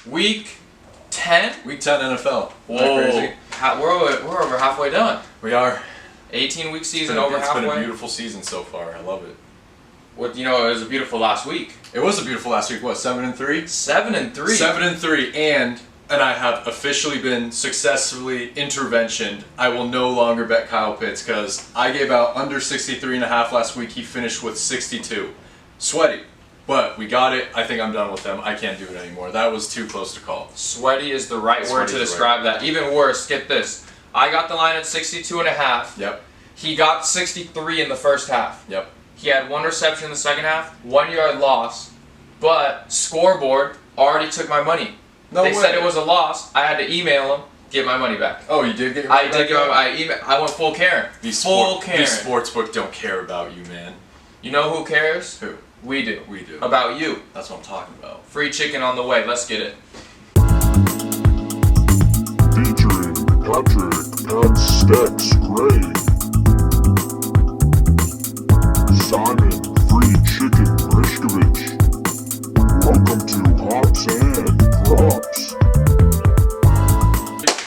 Week 10? Week 10 NFL. Whoa. Crazy? We're over halfway done. We are. 18-week season over halfway. It's been a beautiful season so far. I love it. What it was a beautiful last week. It was a beautiful last week. What, 7-3? 7-3. 7-3, and I have officially been successfully interventioned. I will no longer bet Kyle Pitts because I gave out under 63.5 last week. He finished with 62. Sweaty, but we got it. I think I'm done with them. I can't do it anymore. That was too close to call. Sweaty is the right word to describe that. Even worse, get this. I got the line at 62.5. Yep. He got 63 in the first half. Yep. He had 1 reception in the second half, 1 yard loss, but scoreboard already took my money. They said it was a loss. I had to email them, get my money back. Oh, you did get your money back? I did get I went full Karen. These sportsbook don't care about you, man. You know who cares? Who? We do. We do. About you. That's what I'm talking about. Free chicken on the way. Let's get it. Featuring Patrick and Stex Gray. Simon Free Chicken Brishkovich. Welcome to Hops and Props.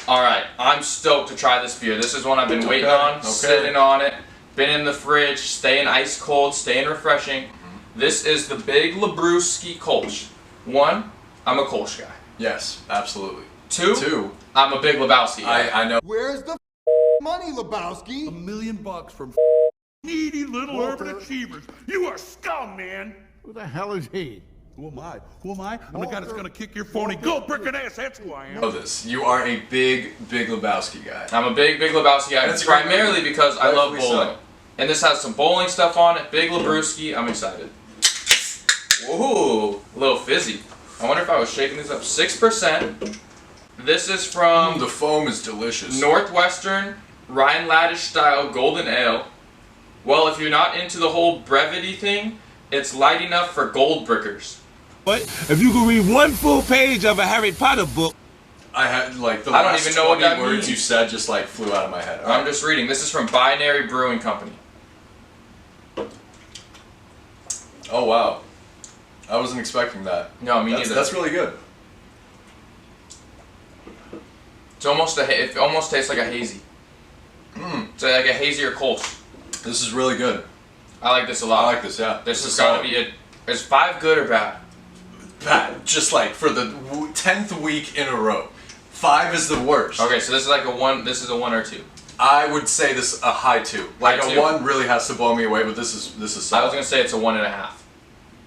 Alright, I'm stoked to try this beer. This is one I've been waiting on, sitting on it, been in the fridge, staying ice cold, staying refreshing. This is the big Lebrewski Kolsch. 1, I'm a Kolsch guy. Yes, absolutely. 2, I'm a big Lebowski guy. I know. Where's the money, Lebowski? $1 million from needy little urban achievers. You are scum, man. Who the hell is he? Who am I? Who am I? I'm the guy that's gonna kick your phony gold brickin' ass. That's who I am. Know this. You are a big Lebowski guy. I'm a big Lebowski guy. That's primarily because I love Rightfully bowling. so. And this has some bowling stuff on it. Big Lebrewski. I'm excited. Ooh, a little fizzy. I wonder if I was shaking this up. 6%. This is from The foam is delicious. Northwestern Ryan Laddish style golden ale. Well, if you're not into the whole brevity thing, it's light enough for gold brickers. But if you could read one full page of a Harry Potter book, I had like the I don't last even know what 20 that words means. you said just like flew out of my head. I'm just reading. This is from Binary Brewing Company. Oh wow, I wasn't expecting that. No, me neither. That's really good. It's almost it almost tastes like a hazy. It's like a hazier Kolsch. This is really good. I like this a lot. I like this. Yeah. This has got to be it. Is 5 good or bad? Bad. Just like for the 10th week in a row. 5 is the worst. Okay, so this is like a 1. This is a 1 or 2. I would say this a high 2. Like High a 2. 1 really has to blow me away, but this is solid. I was gonna say it's a 1.5.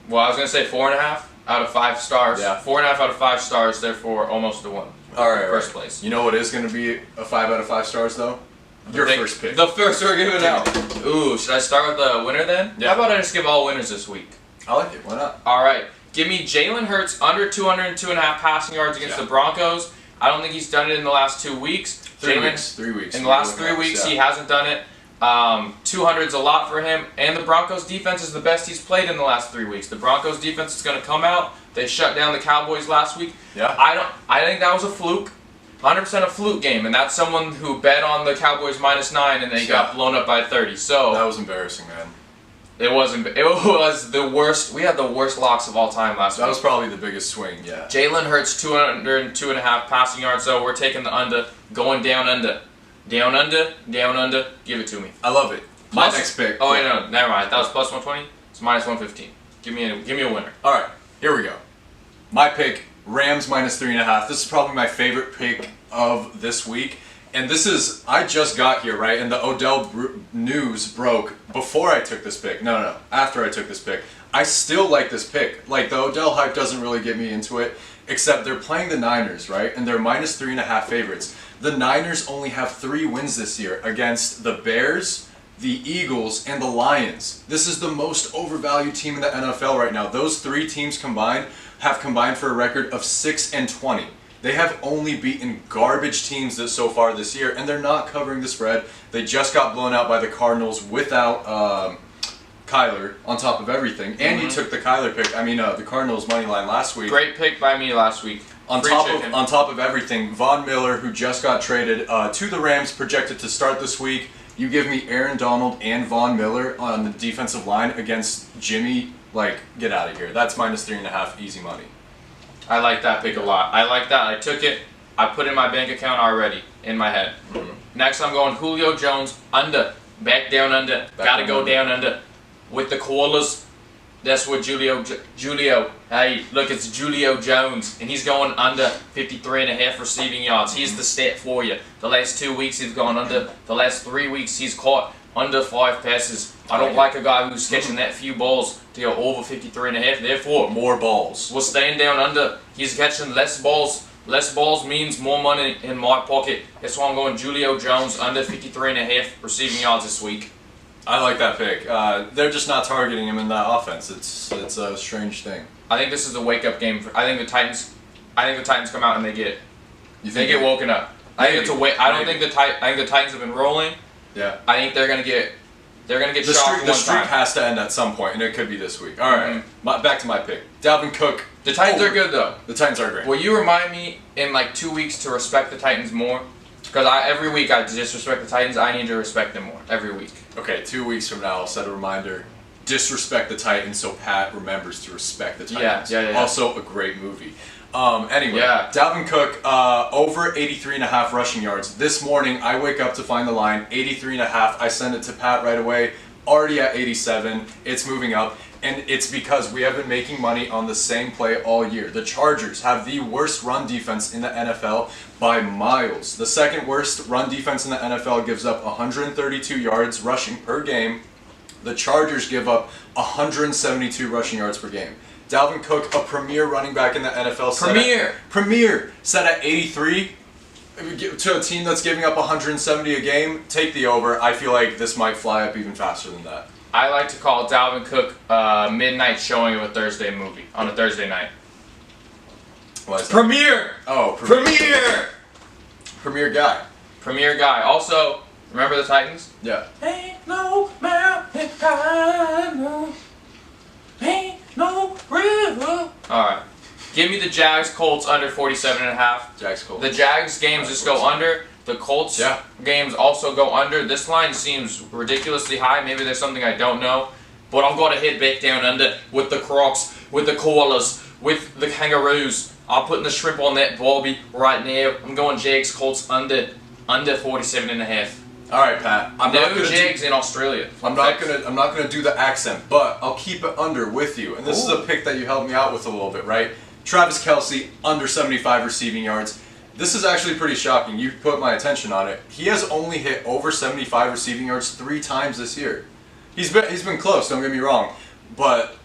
Well, I was gonna say 4.5 out of 5 stars. Yeah. 4.5 out of 5 stars. Therefore, almost a 1. All right. First place. You know what is going to be a 5 out of 5 stars though? Your first pick. The first we're giving out. Ooh, should I start with the winner then? Yeah. How about I just give all winners this week? I like it. Why not? All right. Give me Jalen Hurts under 202.5 passing yards against the Broncos. I don't think he's done it in the last 2 weeks. 3 Jalen, weeks. 3 weeks. In the last 3 weeks, he hasn't done it. 200's a lot for him. And the Broncos defense is the best he's played in the last 3 weeks. The Broncos defense is going to come out. They shut down the Cowboys last week. Yeah. I think that was a fluke. 100% a fluke game, and that's someone who bet on the Cowboys -9 and they got blown up by 30. So that was embarrassing, man. it was the worst. We had the worst locks of all time last week. That was probably the biggest swing. Yeah. Jalen Hurts 202.5 passing yards. So we're taking the under, going down under, down under, down under. Give it to me. I love it. My next pick. Oh wait, no, never mind. That was plus 120. It's minus 115. Give me a winner. All right, here we go. My pick. Rams -3.5. This is probably my favorite pick of this week. And this is, I just got here, right? And the Odell news broke before I took this pick. No, after I took this pick. I still like this pick. Like, the Odell hype doesn't really get me into it, except they're playing the Niners, right? And they're -3.5 favorites. The Niners only have 3 wins this year against the Bears, the Eagles, and the Lions. This is the most overvalued team in the NFL right now. Those 3 teams have combined for a record of 6-20. They have only beaten garbage teams so far this year, and they're not covering the spread. They just got blown out by the Cardinals without Kyler on top of everything. And you took the Kyler pick. I mean, the Cardinals money line last week. Great pick by me last week. On top of everything, Von Miller, who just got traded to the Rams, projected to start this week. You give me Aaron Donald and Von Miller on the defensive line against Jimmy. Like, get out of here. That's -3.5, easy money. I like that pick a lot. I like that. I took it. I put it in my bank account already in my head. Next, I'm going Julio Jones under. Back down under. Gotta go down under. With the koalas. That's what Julio. Hey, look, it's Julio Jones, and he's going under 53.5 receiving yards. He's the stat for you. The last 2 weeks he's gone under. The last 3 weeks he's caught under 5 passes. I don't like a guy who's catching that few balls to go over 53.5. Therefore, More balls. we're staying down under. He's catching less balls. Less balls means more money in my pocket. That's why I'm going Julio Jones under 53.5 receiving yards this week. I like that pick. They're just not targeting him in that offense. It's a strange thing. I think this is a wake up game. I think the Titans come out and they get You get woken up. I think it's a wait. I don't Maybe. think I think the Titans have been rolling. Yeah. I think they're gonna get The shocked streak one time. has to end at some point, and it could be this week. All right, back to my pick. Dalvin Cook. The Titans over. are good though. The Titans are great. Will you remind me in like 2 weeks to respect the Titans more? Because every week I disrespect the Titans. I need to respect them more every week. Okay, 2 weeks from now, I'll set a reminder. Disrespect the Titans so Pat remembers to respect the Titans. Yeah. Also a great movie. Anyway, Yeah. Dalvin Cook, over 83.5 rushing yards. This morning, I wake up to find the line, 83.5. I send it to Pat right away. Already at 87. It's moving up. And it's because we have been making money on the same play all year. The Chargers have the worst run defense in the NFL by miles. The second worst run defense in the NFL gives up 132 yards rushing per game. The Chargers give up 172 rushing yards per game. Dalvin Cook, a premier running back in the NFL. Premier set at 83. To a team that's giving up 170 a game, take the over. I feel like this might fly up even faster than that. I like to call Dalvin Cook midnight showing of a Thursday movie on a Thursday night. Why is that? Premiere. Oh, premier guy. Premier guy. Also, remember the Titans? Yeah. Ain't no mountain high, no. Ain't no river. Alright. Give me the Jags Colts under 47.5. Jags Colts. The Jags games just go under. The Colts games also go under. This line seems ridiculously high. Maybe there's something I don't know. But I'm going to hit back down under with the Crocs, with the koalas, with the kangaroos. I'm putting the shrimp on that barbie right now. I'm going Jags Colts under 47.5. All right, Pat. No Jags in Australia. I'm not gonna do the accent, but I'll keep it under with you. And this is a pick that you helped me out with a little bit, right? Travis Kelce under 75 receiving yards. This is actually pretty shocking. You put my attention on it. He has only hit over 75 receiving yards 3 times this year. He's been close. Don't get me wrong, but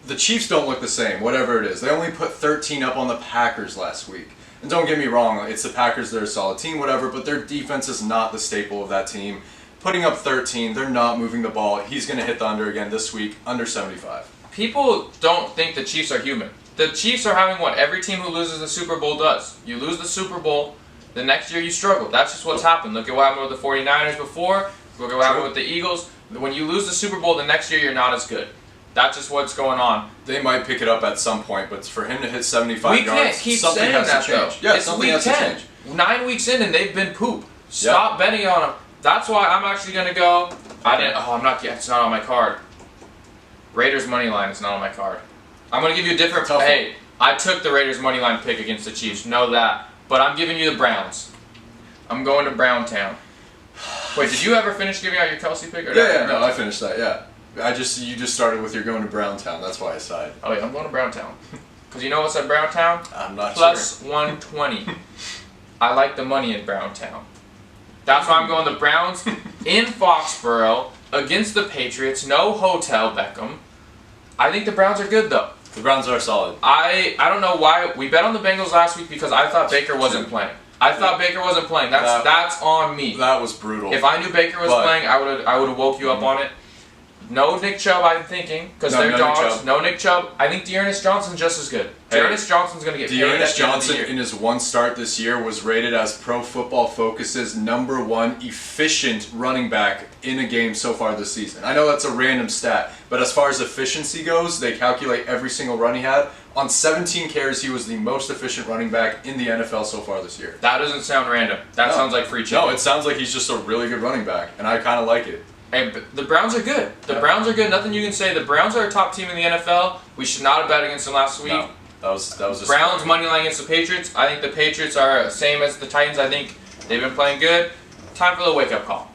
the Chiefs don't look the same. Whatever it is, they only put 13 up on the Packers last week. And don't get me wrong, it's the Packers. They're a solid team, whatever. But their defense is not the staple of that team. Putting up 13, they're not moving the ball. He's going to hit the under again this week, under 75. People don't think the Chiefs are human. The Chiefs are having what every team who loses the Super Bowl does. You lose the Super Bowl, the next year you struggle. That's just what's happened. Look at what happened with the 49ers before. Look at what happened with the Eagles. When you lose the Super Bowl, the next year you're not as good. That's just what's going on. They might pick it up at some point, but for him to hit 75 We yards, can't keep something saying has that to change. though. Yeah, It's something week has 10. to change. 9 weeks in and they've been poop. Stop betting on them. That's why I'm actually gonna go. I'm not yet. It's not on my card. Raiders money line is not on my card. I'm gonna give you a different. Tough Hey, I took the Raiders money line pick against the Chiefs. Know that. But I'm giving you the Browns. I'm going to Browntown. Wait, did you ever finish giving out your Kelce pick? Or No, I finished that. Yeah, you just started with your going to Browntown. That's why I sighed. Oh yeah, I'm going to Browntown. Cause you know what's at Browntown? I'm not Plus sure. 120. I like the money in Browntown. That's why I'm going the Browns in Foxborough against the Patriots. No Hotel Beckham. I think the Browns are good though. The Browns are solid. I don't know why we bet on the Bengals last week because I thought Baker wasn't playing. Baker wasn't playing. That's on me. That was brutal. If I knew Baker was playing, I would have woke you up on it. No Nick Chubb, I'm thinking, because they're dogs. No Nick Chubb. I think Dearness Johnson's just as good. Dearness Johnson's going to get paid at the end of the Johnson year. in his one start this year was rated as Pro Football Focus's #1 efficient running back in a game so far this season. I know that's a random stat, but as far as efficiency goes, they calculate every single run he had. On 17 carries, he was the most efficient running back in the NFL so far this year. That doesn't sound random. That sounds like free chicken. No, it sounds like he's just a really good running back, and I kind of like it. Hey, the Browns are good. The Browns are good. Nothing you can say. The Browns are a top team in the NFL. We should not have bet against them last week. No, That was a Browns smart money line against the Patriots. I think the Patriots are same as the Titans. I think they've been playing good. Time for the wake up call.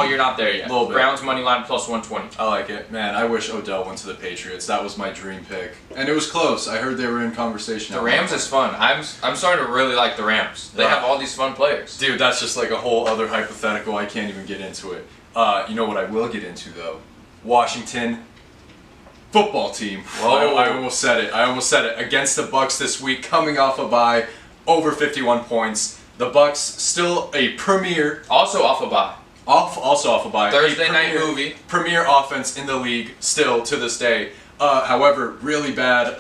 You're not there yet. Little bit. Browns money line plus 120. I like it. Man, I wish Odell went to the Patriots. That was my dream pick. And it was close. I heard they were in conversation. The Rams is fun. I'm starting to really like the Rams. They have all these fun players. Dude, that's just like a whole other hypothetical. I can't even get into it. You know what I will get into, though? Washington football team. Whoa. I almost said it. Against the Bucs this week, coming off a bye, over 51 points. The Bucs still a premier. Also off a bye. Also off a bye. Thursday night movie. Premier offense in the league still to this day. However, really bad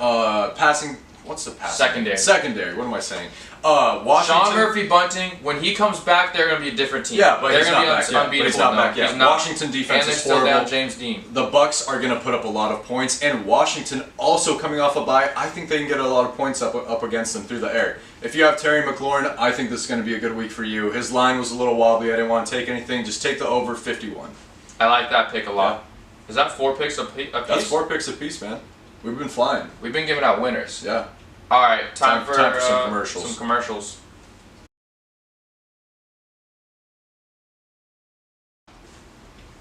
passing. What's the passing? Secondary. What am I saying? Washington. Sean Murphy Bunting. When he comes back, they're going to be a different team. Yeah, but they're he's going not to be back yet. unbeatable. But he's not back yet. He's not. Washington defense and they're is still horrible. down James Dean. The Bucs are going to put up a lot of points, and Washington also coming off a bye. I think they can get a lot of points up against them through the air. If you have Terry McLaurin, I think this is going to be a good week for you. His line was a little wobbly. I didn't want to take anything. Just take the over 51. I like that pick a lot. Yeah. Is that 4 picks a piece? That's 4 picks apiece, man. We've been flying. We've been giving out winners. Yeah. All right, time for some commercials. Some commercials.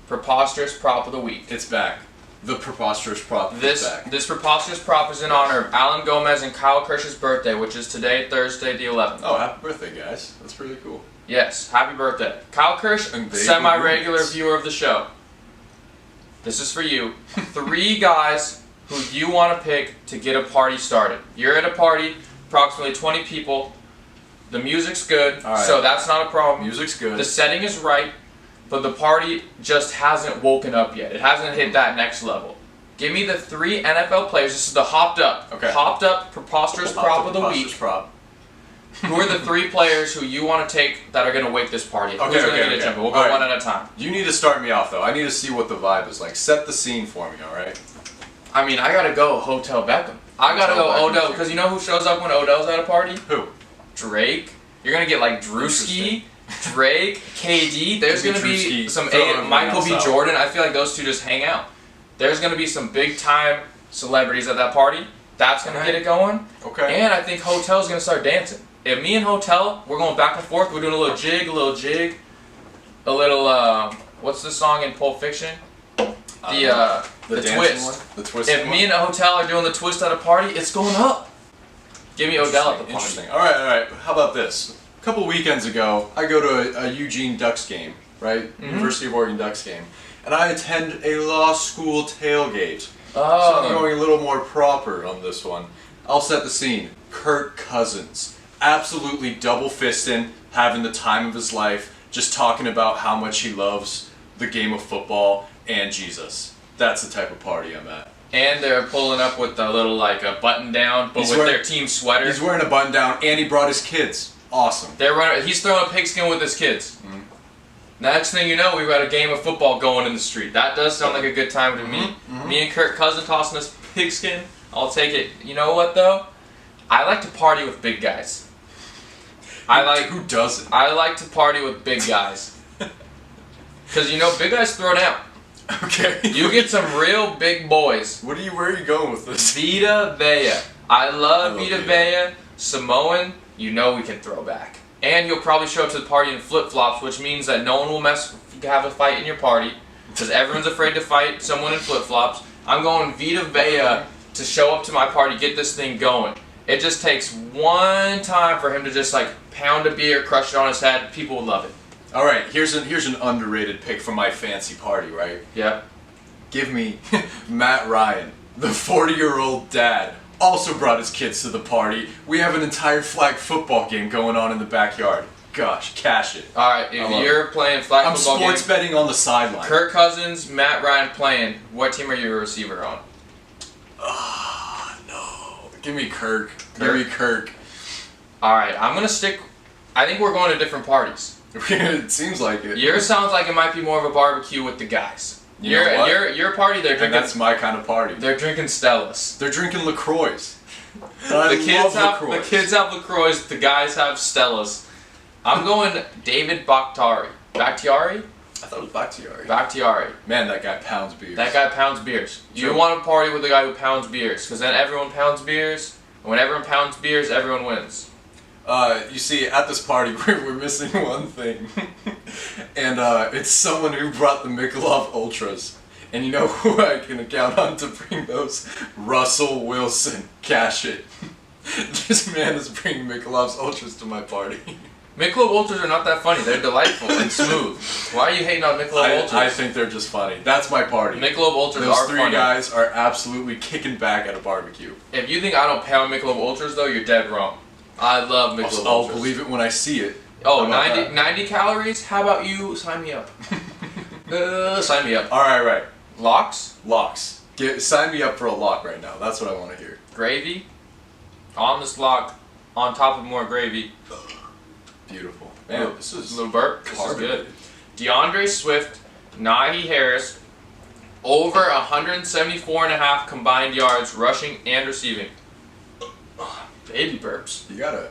Preposterous prop of the week. It's back. The preposterous prop is back. This preposterous prop is in honor of Alan Gomez and Kyle Kirsch's birthday, which is today, Thursday the 11th. Oh, happy birthday, guys. That's pretty cool. Yes, happy birthday. Kyle Kirsch, semi-regular viewer of the show. This is for you. 3 guys who you want to pick to get a party started. You're at a party, approximately 20 people. The music's good, so that's not a problem. Music's good. The setting is right, but the party just hasn't woken up yet. It hasn't hit that next level. Give me the 3 NFL players. This is the hopped up preposterous prop of the week. Who are the 3 players who you want to take that are going to wake this party? Who's going to get a jump? We'll go one at a time. You need to start me off, though. I need to see what the vibe is like. Set the scene for me, all right? I mean, I got to go Hotel Beckham. I got to go Odell, because you know who shows up when Odell's at a party? Who? Drake. You're going to get like Drewski, Drake, KD. There's going to be some Michael B. Jordan. I feel like those 2 just hang out. There's going to be some big-time celebrities at that party. That's going to get it going. Okay. And I think Hotel's going to start dancing. If me and Hotel, we're going back and forth. We're doing a little jig, a little, what's the song in Pulp Fiction? The twist. The twist. If me and Hotel are doing the twist at a party, it's going up. Give me Odell at the party. Interesting. All right. How about this? A couple weekends ago, I go to a Eugene Ducks game, right? University of Oregon Ducks game. And I attend a law school tailgate. Oh. So I'm going a little more proper on this one. I'll set the scene. Kirk Cousins. Absolutely double-fisting, having the time of his life, just talking about how much he loves the game of football and Jesus. That's the type of party I'm at. And they're pulling up with a little, like, a button-down, but with their team sweater. He's wearing a button-down, and he brought his kids. Awesome. He's throwing a pigskin with his kids. Next thing you know, we've got a game of football going in the street. That does sound like a good time to me. Me and Kirk Cousins tossing this pigskin. I'll take it. You know what, though? I like to party with big guys. Who doesn't? I like to party with big guys. Because, big guys throw down. Okay. You get some real big boys. Where are you going with this? Vita Vea. I love Vita Vea. Samoan, we can throw back. And you'll probably show up to the party in flip-flops, which means that no one will have a fight in your party. Because everyone's afraid to fight someone in flip-flops. I'm going Vita Vea to show up to my party, get this thing going. It just takes one time for him to just pound a beer, crush it on his head. People will love it. All right, here's an underrated pick for my fancy party, right? Yeah. Give me Matt Ryan, the 40-year-old dad, also brought his kids to the party. We have an entire flag football game going on in the backyard. Gosh, cash it. All right, if you're playing flag football game, I'm sports betting on the sideline. Kirk Cousins, Matt Ryan playing. What team are you a receiver on? No. Give me Kirk. Give me Kirk. All right, I'm gonna stick. I think we're going to different parties. It seems like it. Yours sounds like it might be more of a barbecue with the guys. Your party, they're drinking. And that's my kind of party. They're drinking Stellas. They're drinking LaCroix. The kids have LaCroix. The guys have Stellas. I'm going David Bakhtiari. Bakhtiari? I thought it was Bakhtiari. Bakhtiari. Man, that guy pounds beers. That guy pounds beers. You True. want to party with the guy who pounds beers, because then everyone pounds beers, and when everyone pounds beers, everyone wins. You see, at this party, we're missing one thing. And it's someone who brought the Michelob Ultras. And you know who I can count on to bring those? Russell Wilson. Cash it. This man is bringing Michelob's Ultras to my party. Michelob Ultras are not that funny. They're delightful and smooth. Why are you hating on Michelob Ultras? I think they're just funny. That's my party. Michelob Ultras Those are three funny. guys are absolutely kicking back at a barbecue. If you think I don't pound Michelob Ultras, though, you're dead wrong. I love Michelob I'll Ultras. believe it when I see it. Oh, How about 90, 90 calories? How about you sign me up? Sign me up. Alright. Locks? Locks. Sign me up for a lock right now. That's what I want to hear. Gravy? On this lock, on top of more gravy. Beautiful. Man, this is a little burp. This is carbonated. good. DeAndre Swift, Najee Harris, over 174.5 combined yards rushing and receiving. Baby burps. You gotta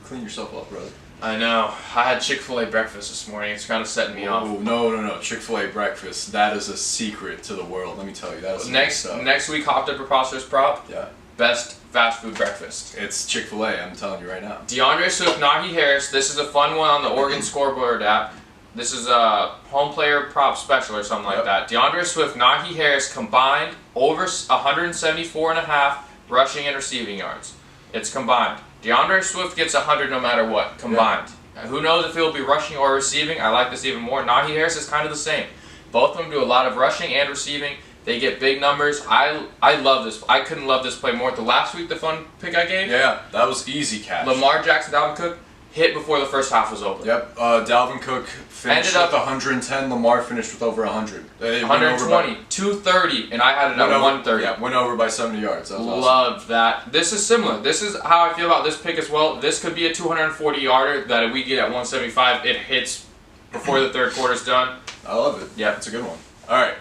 clean yourself up, brother. I know. I had Chick-fil-A breakfast this morning. It's kind of setting me off. Oh, no. Chick-fil-A breakfast. That is a secret to the world. Let me tell you. That is Next week, hopped up preposterous prop. Yeah. Best fast food breakfast. It's Chick-fil-A. I'm telling you right now. DeAndre Swift, Najee Harris. This is a fun one on the Oregon Scoreboard app. This is a home player prop special or something like that. DeAndre Swift, Najee Harris combined over 174.5 rushing and receiving yards. It's combined. DeAndre Swift gets 100 no matter what, combined. Yeah. Who knows if he'll be rushing or receiving? I like this even more. Najee Harris is kind of the same. Both of them do a lot of rushing and receiving. They get big numbers. I love this. I couldn't love this play more. The last week, the fun pick I gave. Yeah, that was easy cash. Lamar Jackson, Dalvin Cook, hit before the first half was over. Yep. Dalvin Cook finished with 110. Lamar finished with over 100. 120, 230, and I had it at 130. Yeah, went over by 70 yards. That was Loved awesome. that. This is similar. This is how I feel about this pick as well. This could be a 240-yarder that if we get at 175, it hits before the third quarter's done. I love it. Yeah. It's a good one. All right.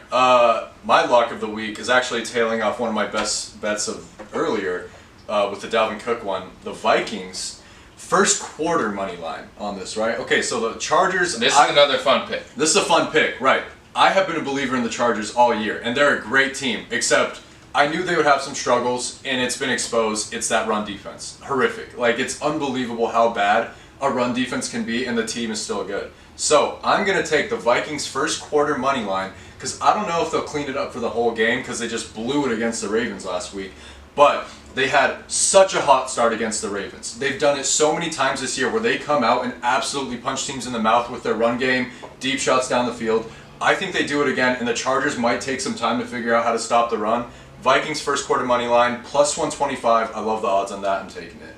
My lock of the week is actually tailing off one of my best bets of earlier with the Dalvin Cook one. The Vikings. First quarter money line on this, right? Okay, so the Chargers... This is another fun pick. This is a fun pick, right. I have been a believer in the Chargers all year, and they're a great team, except I knew they would have some struggles, and it's been exposed. It's that run defense. Horrific. Like, it's unbelievable how bad a run defense can be, and the team is still good. So, I'm going to take the Vikings first quarter money line, because I don't know if they'll clean it up for the whole game, because they just blew it against the Ravens last week. But they had such a hot start against the Ravens. They've done it so many times this year where they come out and absolutely punch teams in the mouth with their run game, deep shots down the field. I think they do it again, and the Chargers might take some time to figure out how to stop the run. Vikings first quarter money line, plus 125. I love the odds on that. I'm taking it.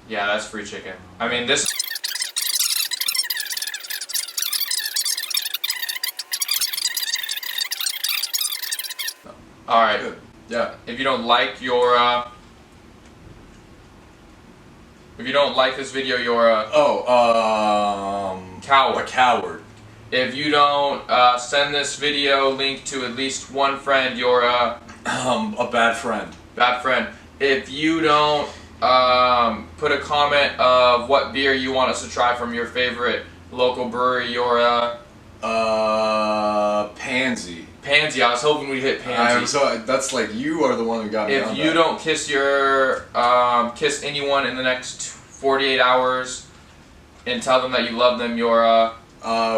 Yeah, that's free chicken. I mean, this... All right. Good. Yeah. If you don't like your... if you don't like this video, you're a... coward. A coward. If you don't send this video link to at least one friend, you're a bad friend. bad friend. If you don't put a comment of what beer you want us to try from your favorite local brewery, you're a pansy. pansy. I was hoping we'd hit pansy. So that's like you are the one who got me on If you that. don't kiss your kiss anyone in the next 48 hours and tell them that you love them, you're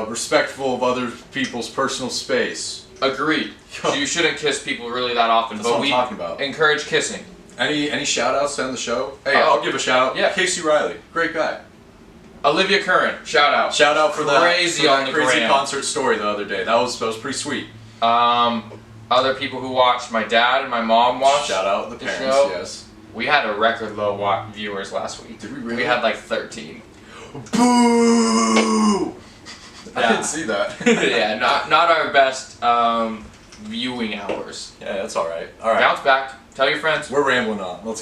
respectful of other people's personal space. agreed. So you shouldn't kiss people really that often, That's but what I'm we talking about. encourage kissing. Any shout outs to end the show? Hey, Oh, I'll give a shout out. yeah. Casey Riley, great guy. Olivia Curran, shout out. Shout out for that Crazy on the crazy gram. concert story the other day. That was pretty sweet. Other people who watched, my dad and my mom watched. Shout out the parents, show. yes. We had a record low viewers last week. Did we really? We had like 13. Boo! I Yeah. didn't see that. Yeah, not our best viewing hours. Yeah, that's all right. All right, Bounce back. Tell your friends. we're rambling on. Let's go.